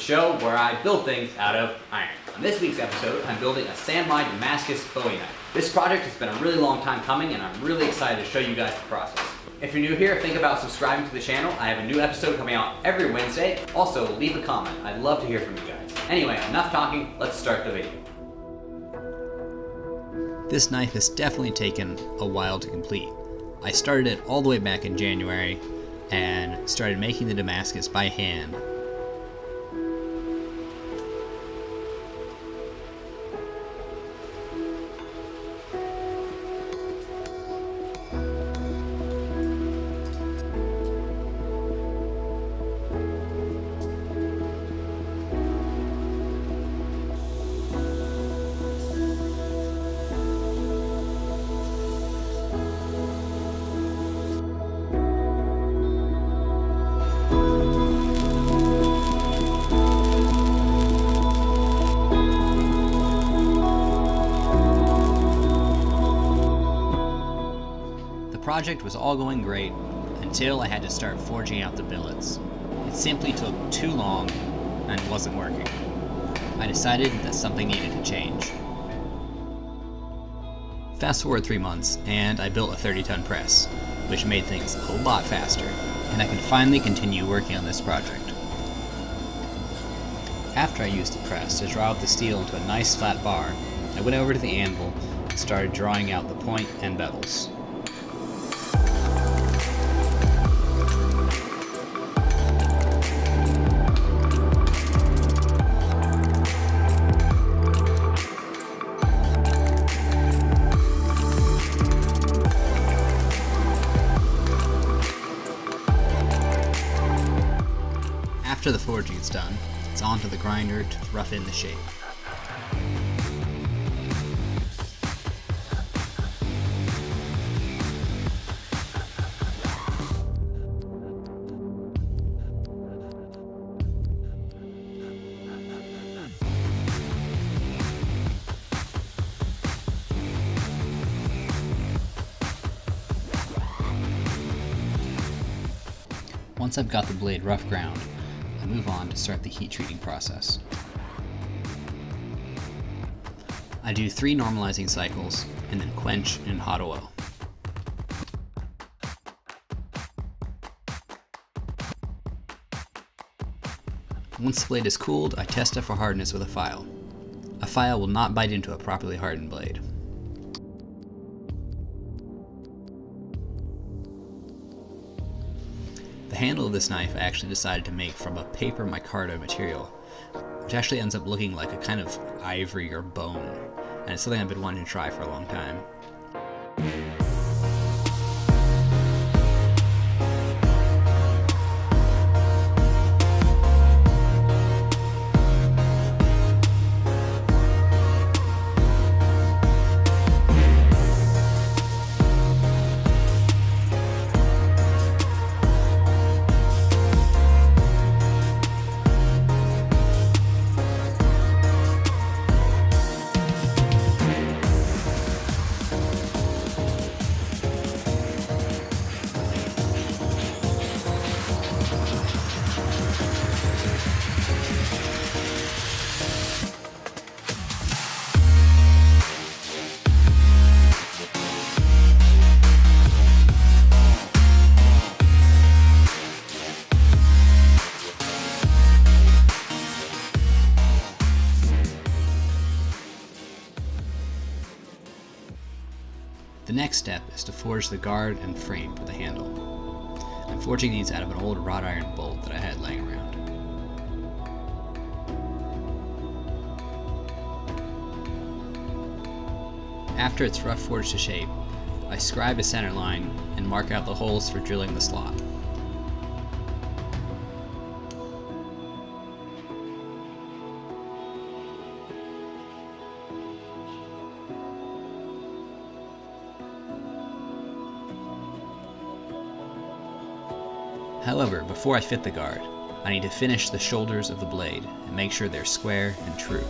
show where I build things out of iron. On this week's episode, I'm building a sand-mined Damascus Bowie knife. This project has been a really long time coming, and I'm really excited to show you guys the process. If you're new here, think about subscribing to the channel. I have a new episode coming out every Wednesday. Also, leave a comment. I'd love to hear from you guys. Anyway, enough talking, let's start the video. This knife has definitely taken a while to complete. I started it all the way back in January and started making the Damascus by hand. The project was all going great until I had to start forging out the billets. It simply took too long and wasn't working. I decided that something needed to change. Fast forward 3 months and I built a 30-ton press, which made things a lot faster, and I could finally continue working on this project. After I used the press to draw out the steel into a nice flat bar, I went over to the anvil and started drawing out the point and bevels. After the forging is done, it's onto the grinder to rough in the shape. Once I've got the blade rough ground, I move on to start the heat treating process. I do 3 normalizing cycles and then quench in hot oil. Once the blade is cooled, I test it for hardness with a file. A file will not bite into a properly hardened blade. The handle of this knife I actually decided to make from a paper micarta material, which actually ends up looking like a kind of ivory or bone, and it's something I've been wanting to try for a long time. The next step is to forge the guard and frame for the handle. I'm forging these out of an old wrought iron bolt that I had laying around. After it's rough forged to shape, I scribe a center line and mark out the holes for drilling the slot. However, before I fit the guard, I need to finish the shoulders of the blade and make sure they're square and true.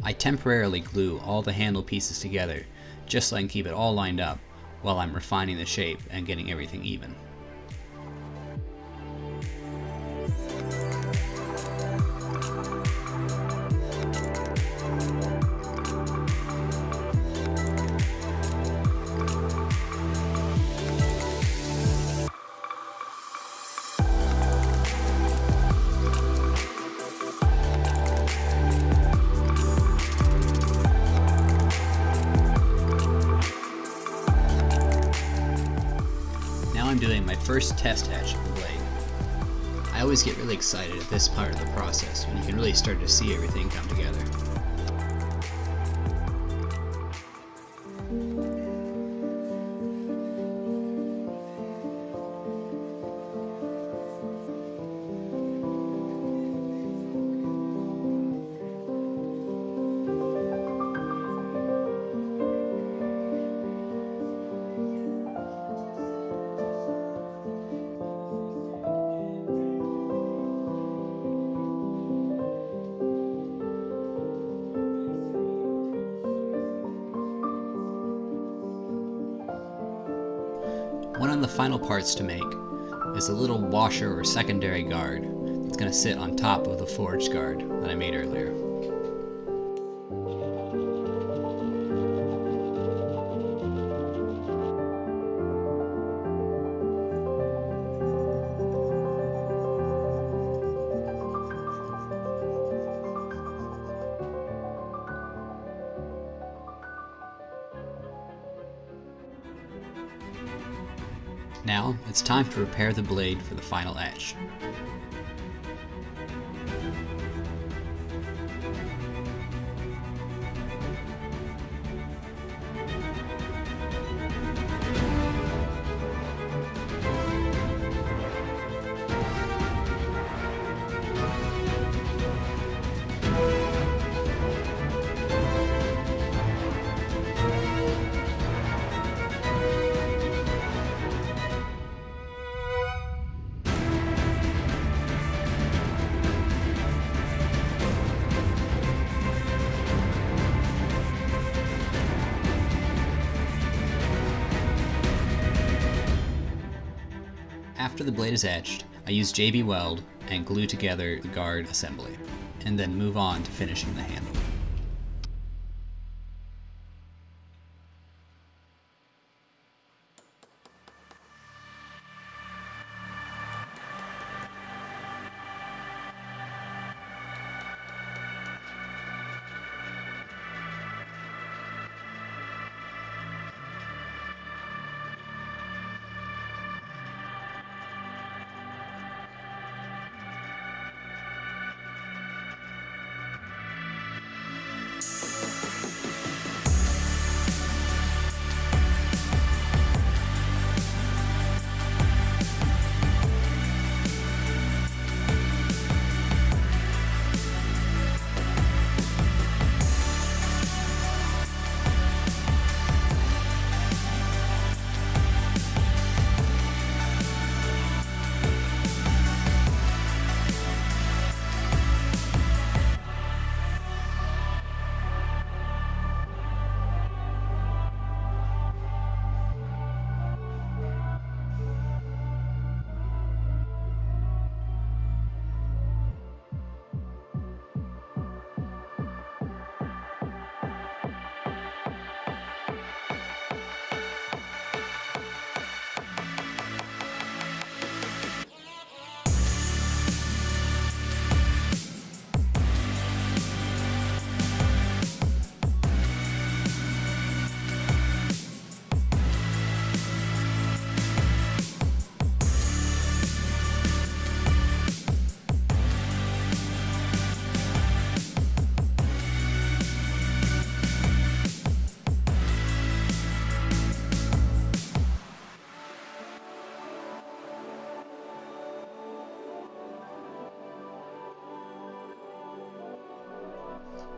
I temporarily glue all the handle pieces together just so I can keep it all lined up while I'm refining the shape and getting everything even. I'm doing my first test etch of the blade. I always get really excited at this part of the process when you can really start to see everything come together. One of the final parts to make is a little washer or secondary guard that's going to sit on top of the forged guard that I made earlier. Now, it's time to prepare the blade for the final etch. After the blade is etched, I use JB Weld and glue together the guard assembly, and then move on to finishing the handle.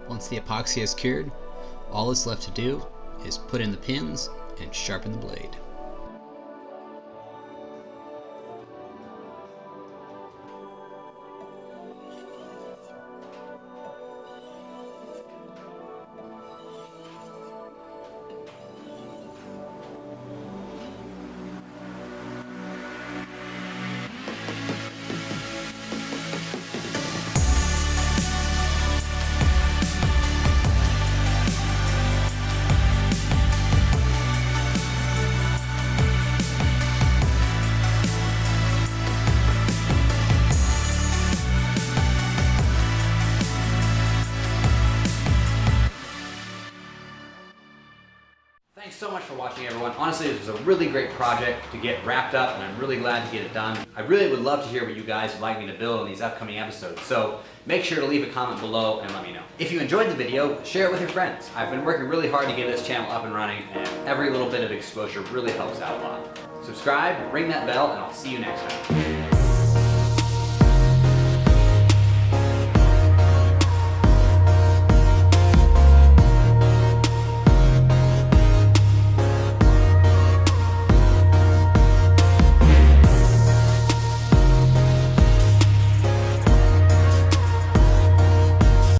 Once the epoxy is cured, all that's left to do is put in the pins and sharpen the blade. Thanks so much for watching, everyone. Honestly, this was a really great project to get wrapped up, and I'm really glad to get it done. I really would love to hear what you guys would like me to build in these upcoming episodes, so make sure to leave a comment below and let me know. If you enjoyed the video, share it with your friends. I've been working really hard to get this channel up and running, and every little bit of exposure really helps out a lot. Subscribe, ring that bell, and I'll see you next time.